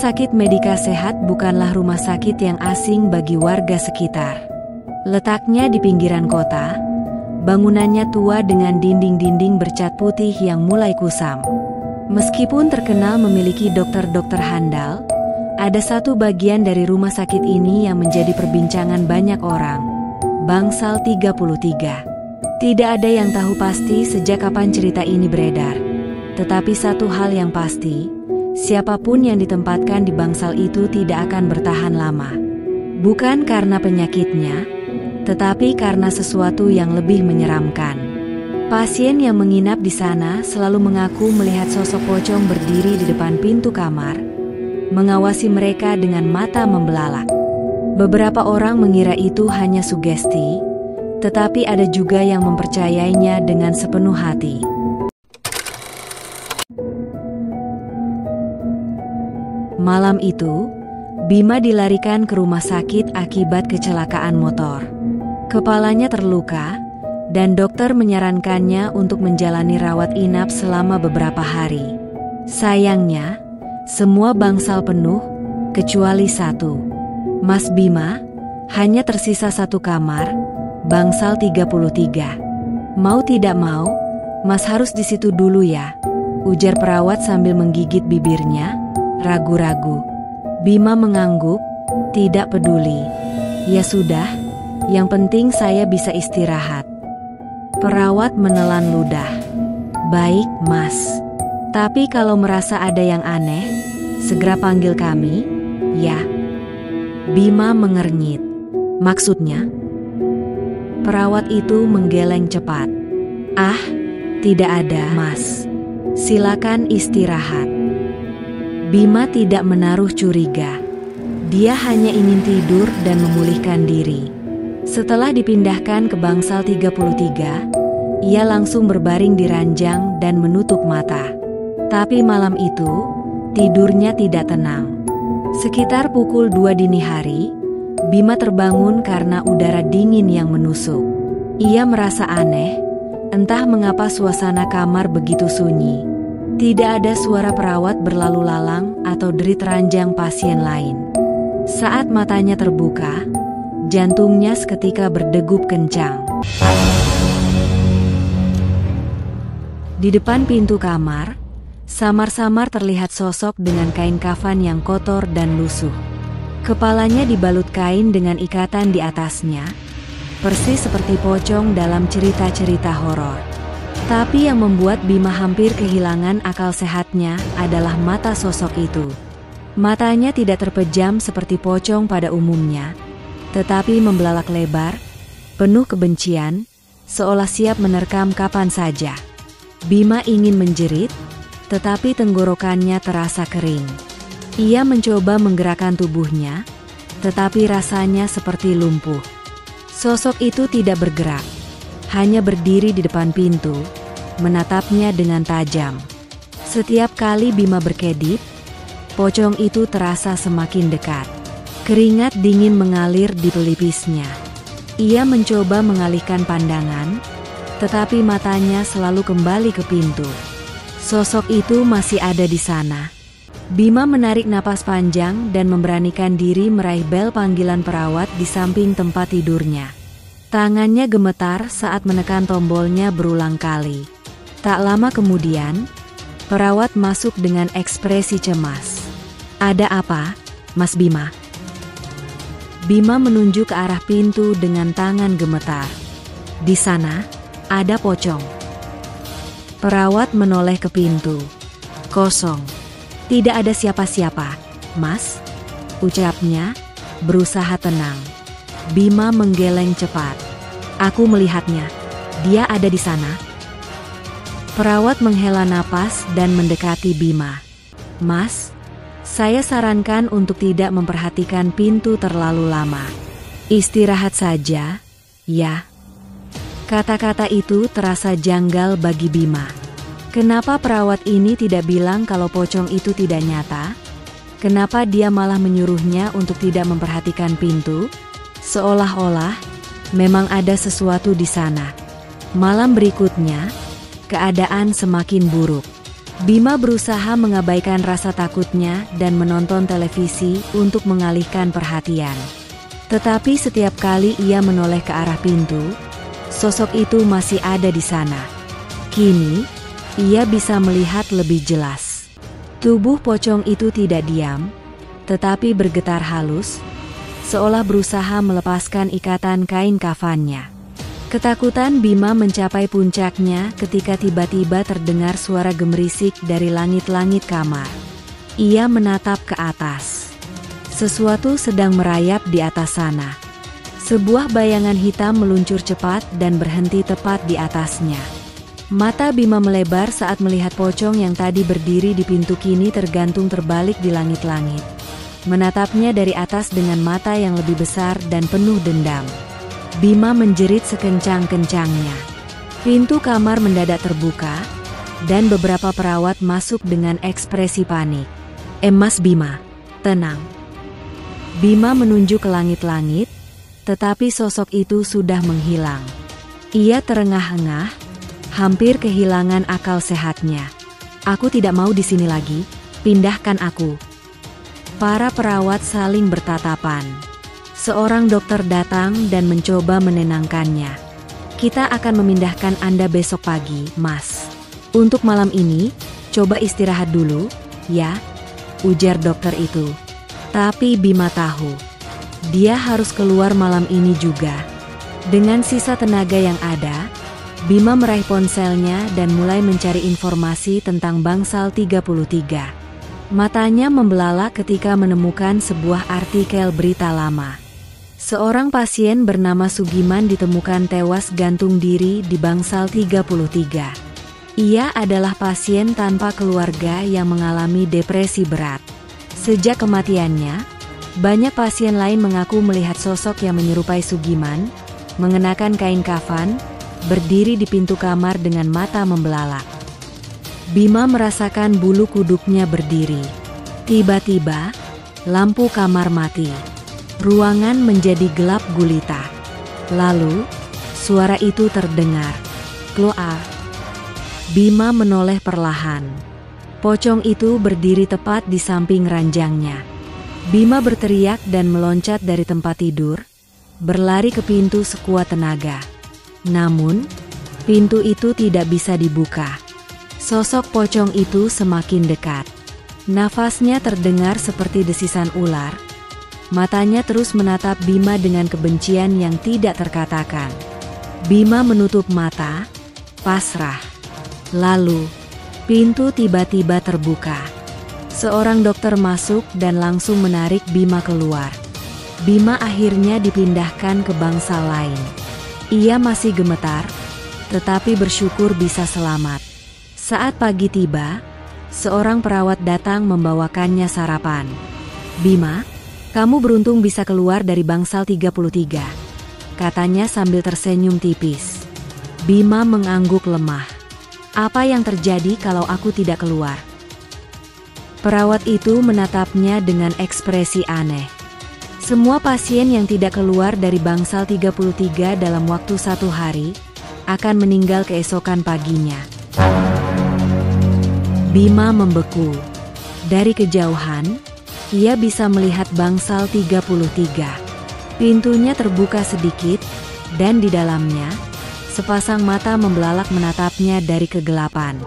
Sakit Medika Sehat bukanlah rumah sakit yang asing bagi warga sekitar. Letaknya di pinggiran kota, bangunannya tua dengan dinding-dinding bercat putih yang mulai kusam. Meskipun terkenal memiliki dokter-dokter handal, ada satu bagian dari rumah sakit ini yang menjadi perbincangan banyak orang. Bangsal 33. Tidak ada yang tahu pasti sejak kapan cerita ini beredar. Tetapi satu hal yang pasti, siapapun yang ditempatkan di bangsal itu tidak akan bertahan lama. Bukan karena penyakitnya, tetapi karena sesuatu yang lebih menyeramkan. Pasien yang menginap di sana selalu mengaku melihat sosok pocong berdiri di depan pintu kamar, mengawasi mereka dengan mata membelalak. Beberapa orang mengira itu hanya sugesti, tetapi ada juga yang mempercayainya dengan sepenuh hati. Malam itu, Bima dilarikan ke rumah sakit akibat kecelakaan motor. Kepalanya terluka, dan dokter menyarankannya untuk menjalani rawat inap selama beberapa hari. Sayangnya, semua bangsal penuh, kecuali satu. Mas Bima, hanya tersisa satu kamar, bangsal 33. Mau tidak mau, Mas harus di situ dulu ya, ujar perawat sambil menggigit bibirnya, ragu-ragu. Bima mengangguk, tidak peduli. Ya sudah, yang penting saya bisa istirahat. Perawat menelan ludah. Baik, Mas. Tapi kalau merasa ada yang aneh, segera panggil kami, ya. Bima mengernyit. Maksudnya? Perawat itu menggeleng cepat. Ah, tidak ada, Mas. Silakan istirahat. Bima tidak menaruh curiga. Dia hanya ingin tidur dan memulihkan diri. Setelah dipindahkan ke bangsal 33, ia langsung berbaring di ranjang dan menutup mata. Tapi malam itu, tidurnya tidak tenang. Sekitar pukul 2 dini hari, Bima terbangun karena udara dingin yang menusuk. Ia merasa aneh, entah mengapa suasana kamar begitu sunyi. Tidak ada suara perawat berlalu lalang atau derit ranjang pasien lain. Saat matanya terbuka, jantungnya seketika berdegup kencang. Di depan pintu kamar, samar-samar terlihat sosok dengan kain kafan yang kotor dan lusuh. Kepalanya dibalut kain dengan ikatan di atasnya, persis seperti pocong dalam cerita-cerita horor. Tapi yang membuat Bima hampir kehilangan akal sehatnya adalah mata sosok itu. Matanya tidak terpejam seperti pocong pada umumnya, tetapi membelalak lebar, penuh kebencian, seolah siap menerkam kapan saja. Bima ingin menjerit, tetapi tenggorokannya terasa kering. Ia mencoba menggerakkan tubuhnya, tetapi rasanya seperti lumpuh. Sosok itu tidak bergerak, hanya berdiri di depan pintu, menatapnya dengan tajam. Setiap kali Bima berkedip, pocong itu terasa semakin dekat. Keringat dingin mengalir di pelipisnya. Ia mencoba mengalihkan pandangan, tetapi matanya selalu kembali ke pintu. Sosok itu masih ada di sana. Bima menarik napas panjang dan memberanikan diri meraih bel panggilan perawat di samping tempat tidurnya. Tangannya gemetar saat menekan tombolnya berulang kali. Tak lama kemudian, perawat masuk dengan ekspresi cemas. Ada apa, Mas Bima? Bima menunjuk ke arah pintu dengan tangan gemetar. Di sana, ada pocong. Perawat menoleh ke pintu. Kosong. Tidak ada siapa-siapa, Mas, ucapnya, berusaha tenang. Bima menggeleng cepat. Aku melihatnya, dia ada di sana. Perawat menghela napas dan mendekati Bima. Mas, saya sarankan untuk tidak memperhatikan pintu terlalu lama. Istirahat saja, ya. Kata-kata itu terasa janggal bagi Bima. Kenapa perawat ini tidak bilang kalau pocong itu tidak nyata? Kenapa dia malah menyuruhnya untuk tidak memperhatikan pintu? Seolah-olah memang ada sesuatu di sana. Malam berikutnya, keadaan semakin buruk. Bima berusaha mengabaikan rasa takutnya dan menonton televisi untuk mengalihkan perhatian. Tetapi setiap kali ia menoleh ke arah pintu, sosok itu masih ada di sana. Kini, ia bisa melihat lebih jelas. Tubuh pocong itu tidak diam, tetapi bergetar halus, seolah berusaha melepaskan ikatan kain kafannya. Ketakutan Bima mencapai puncaknya ketika tiba-tiba terdengar suara gemerisik dari langit-langit kamar. Ia menatap ke atas. Sesuatu sedang merayap di atas sana. Sebuah bayangan hitam meluncur cepat dan berhenti tepat di atasnya. Mata Bima melebar saat melihat pocong yang tadi berdiri di pintu kini tergantung terbalik di langit-langit. Menatapnya dari atas dengan mata yang lebih besar dan penuh dendam. Bima menjerit sekencang-kencangnya. Pintu kamar mendadak terbuka, dan beberapa perawat masuk dengan ekspresi panik. Mas Bima, tenang. Bima menunjuk ke langit-langit, tetapi sosok itu sudah menghilang. Ia terengah-engah, hampir kehilangan akal sehatnya. Aku tidak mau di sini lagi, pindahkan aku. Para perawat saling bertatapan. Seorang dokter datang dan mencoba menenangkannya. Kita akan memindahkan Anda besok pagi, Mas. Untuk malam ini, coba istirahat dulu, ya, ujar dokter itu. Tapi Bima tahu, dia harus keluar malam ini juga. Dengan sisa tenaga yang ada, Bima meraih ponselnya dan mulai mencari informasi tentang Bangsal 33. Matanya membelalak ketika menemukan sebuah artikel berita lama. Seorang pasien bernama Sugiman ditemukan tewas gantung diri di Bangsal 33. Ia adalah pasien tanpa keluarga yang mengalami depresi berat. Sejak kematiannya, banyak pasien lain mengaku melihat sosok yang menyerupai Sugiman, mengenakan kain kafan, berdiri di pintu kamar dengan mata membelalak. Bima merasakan bulu kuduknya berdiri. Tiba-tiba, lampu kamar mati. Ruangan menjadi gelap gulita. Lalu, suara itu terdengar. Keluar. Bima menoleh perlahan. Pocong itu berdiri tepat di samping ranjangnya. Bima berteriak dan meloncat dari tempat tidur, berlari ke pintu sekuat tenaga. Namun, pintu itu tidak bisa dibuka. Sosok pocong itu semakin dekat. Nafasnya terdengar seperti desisan ular. Matanya terus menatap Bima dengan kebencian yang tidak terkatakan. Bima menutup mata, pasrah. Lalu, pintu tiba-tiba terbuka. Seorang dokter masuk dan langsung menarik Bima keluar. Bima akhirnya dipindahkan ke bangsal lain. Ia masih gemetar, tetapi bersyukur bisa selamat. Saat pagi tiba, seorang perawat datang membawakannya sarapan. Bima, kamu beruntung bisa keluar dari Bangsal 33, katanya sambil tersenyum tipis. Bima mengangguk lemah. Apa yang terjadi kalau aku tidak keluar? Perawat itu menatapnya dengan ekspresi aneh. Semua pasien yang tidak keluar dari Bangsal 33 dalam waktu 1 hari, akan meninggal keesokan paginya. Bima membeku. Dari kejauhan, ia bisa melihat Bangsal 33. Pintunya terbuka sedikit, dan di dalamnya, sepasang mata membelalak menatapnya dari kegelapan.